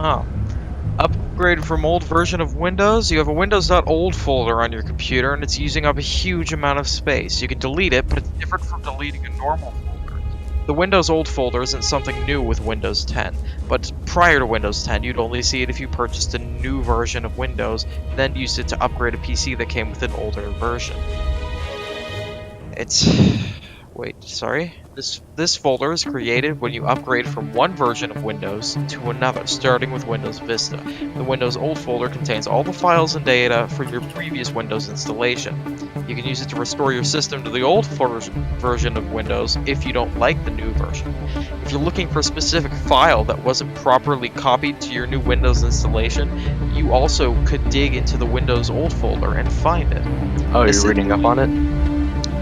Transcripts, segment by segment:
Oh. Upgraded from old version of Windows. You have a Windows.old folder on your computer, and it's using up a huge amount of space. You can delete it, but it's different from deleting a normal folder. The Windows old folder isn't something new with Windows 10, but prior to Windows 10, you'd only see it if you purchased a new version of Windows, then used it to upgrade a PC that came with an older version. Wait, sorry? This folder is created when you upgrade from one version of Windows to another, starting with Windows Vista. The Windows old folder contains all the files and data from your previous Windows installation. You can use it to restore your system to the old version of Windows if you don't like the new version. If you're looking for a specific file that wasn't properly copied to your new Windows installation, you also could dig into the Windows old folder and find it. Oh, you're reading up on it?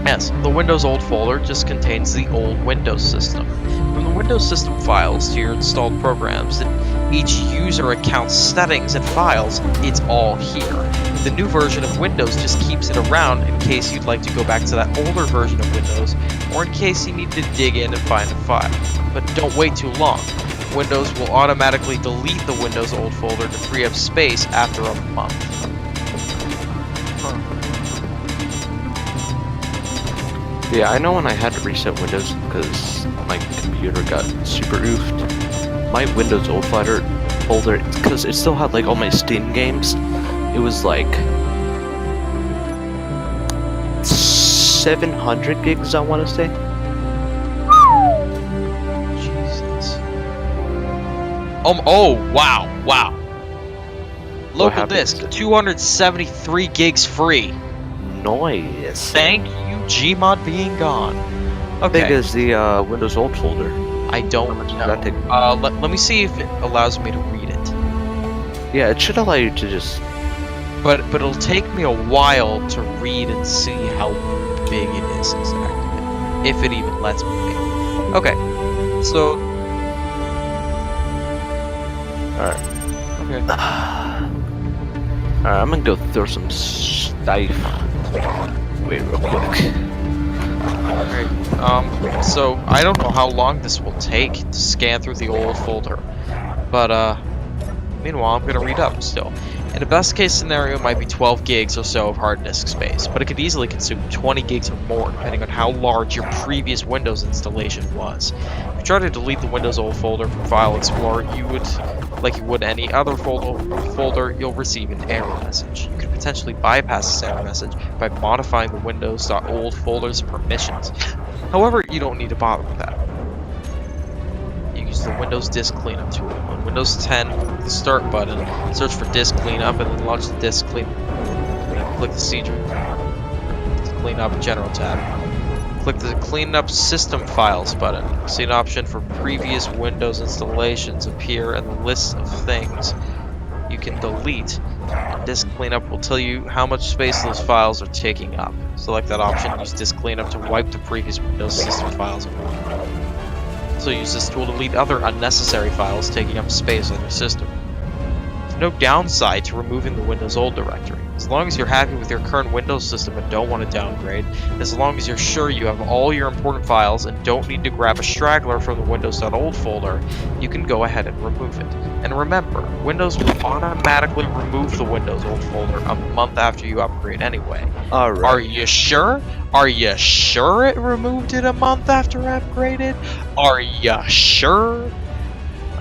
Yes, the Windows old folder just contains the old Windows system. From the Windows system files to your installed programs and each user account's settings and files, it's all here. The new version of Windows just keeps it around in case you'd like to go back to that older version of Windows, or in case you need to dig in and find a file. But don't wait too long. Windows will automatically delete the Windows old folder to free up space after a month. Yeah, I know when I had to reset Windows because my computer got super oofed. My Windows old folder, because it still had like all my Steam games, it was like 700 gigs, I want to say. Jesus. Oh, wow. Local disk, 273 gigs free. Noise. Thank you, Gmod being gone. How big is the Windows old folder? I don't know. Let me see if it allows me to read it. Yeah, it should allow you to just... But it'll take me a while to read and see how big it is exactly. If it even lets me read. Okay, so... Alright. Okay. Alright, I'm gonna go throw some stuff. Wait real quick. Alright, so I don't know how long this will take to scan through the old folder, but meanwhile I'm gonna read up still. In a best case scenario, it might be 12 gigs or so of hard disk space, but it could easily consume 20 gigs or more depending on how large your previous Windows installation was. If you try to delete the Windows old folder from File Explorer, like you would any other folder, you'll receive an error message. You could potentially bypass this error message by modifying the Windows.old folder's permissions. However, you don't need to bother with that. You use the Windows Disk Cleanup tool. On Windows 10, click the Start button, search for Disk Cleanup, and then launch the Disk Cleanup. Click the Cleanup General tab. Click the Clean Up System Files button. See an option for previous Windows installations appear in the list of things you can delete. Disk Cleanup will tell you how much space those files are taking up. Select that option and use Disk Cleanup to wipe the previous Windows system files away. So use this tool to delete other unnecessary files taking up space on your system. There's no downside to removing the Windows old directory. As long as you're happy with your current Windows system and don't want to downgrade, and as long as you're sure you have all your important files and don't need to grab a straggler from the Windows.old folder, you can go ahead and remove it. And remember, Windows will automatically remove the Windows old folder a month after you upgrade anyway. Alright. Are you sure? Are you sure it removed it a month after upgraded? Are you sure?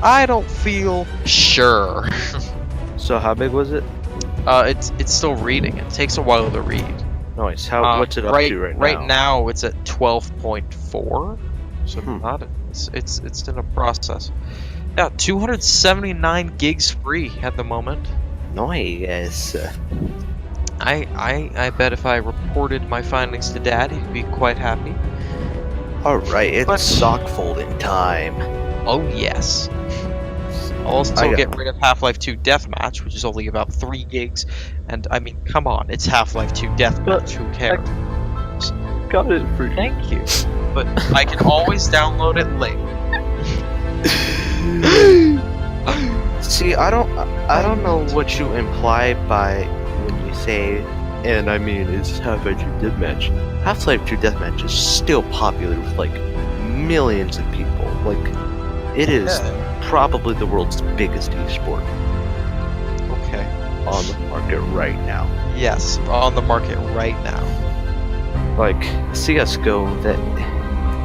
I don't feel sure. So how big was it? It's still reading. It takes a while to read. Nice. What's it up to right now? Right now it's at 12.4. So not it's in a process. Yeah, 279 gigs free at the moment. Nice. I bet if I reported my findings to Dad, he'd be quite happy. Alright, it's sock folding time. Oh yes. I'll also get rid of Half-Life 2 Deathmatch, which is only about 3 gigs. And I mean, come on, it's Half-Life 2 Deathmatch, who cares? Got it for you. Thank you. But I can always download it later. See, I don't know what you imply by when you say, and I mean, it's Half-Life 2 Deathmatch. Half-Life 2 Deathmatch is still popular with like millions of people. Like, it is probably the world's biggest esport Okay. on the market right now. Yes, on the market right now. Like CS:GO, that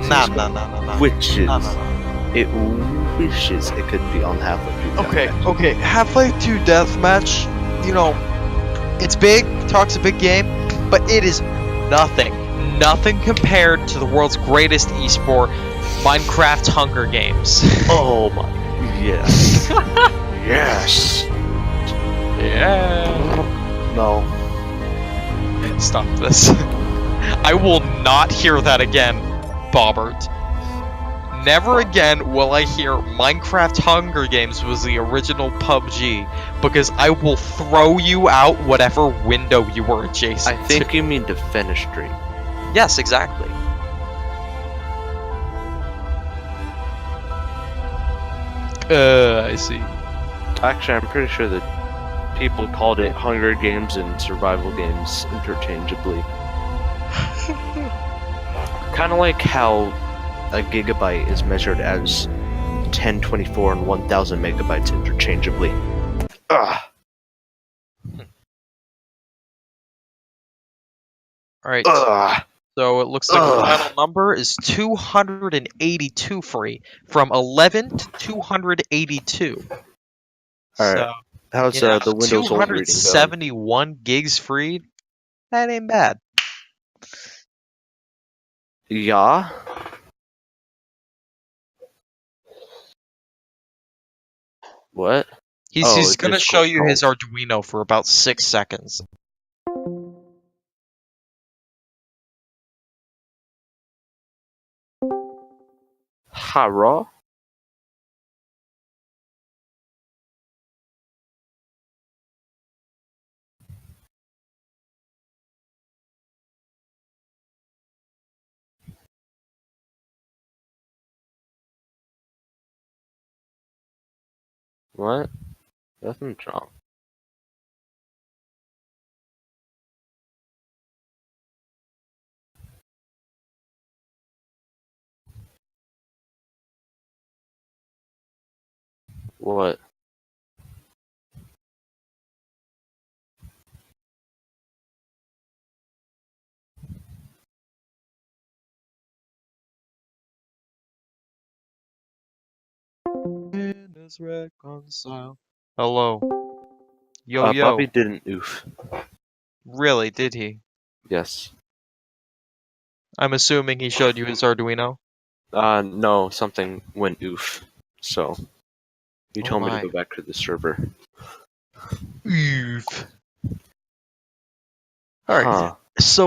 Nah, CS:GO nah, nah, nah, nah. wishes Nah, nah, nah. it wishes it could be on Half-Life 2. Okay, okay. Half-Life 2 Deathmatch, you know, it's big, talks a big game, but it is nothing. Nothing compared to the world's greatest esport, Minecraft Hunger Games. Oh my, yes, yes. Yeah. No, Stop this. I will not hear that again, Bobbert. Never again will I hear Minecraft Hunger Games was the original PUBG, because I will throw you out whatever window you were adjacent I think to. you mean Defenestrate. Yes, exactly. I see. Actually, I'm pretty sure that people called it Hunger Games and Survival Games interchangeably. Kind of like how a gigabyte is measured as 1024 and 1000 megabytes interchangeably. Ugh. Alright, Ugh. so it looks like the Ugh. final number is 282 free, from 11 to 282. Alright. So, How's you know, the Windows old reading going? 271 gigs free, that ain't bad. Yeah? What? He's It gonna just show clicked you his call. Arduino for about 6 seconds. Hara? What? Nothing's wrong. What? Reconcile. Hello. Yo, Bobby yo. didn't oof. Really, did he? Yes. I'm assuming he showed you his Arduino? No, something went oof. So, he Oh told me to my. go back to the server. Oof. Alright, Huh. so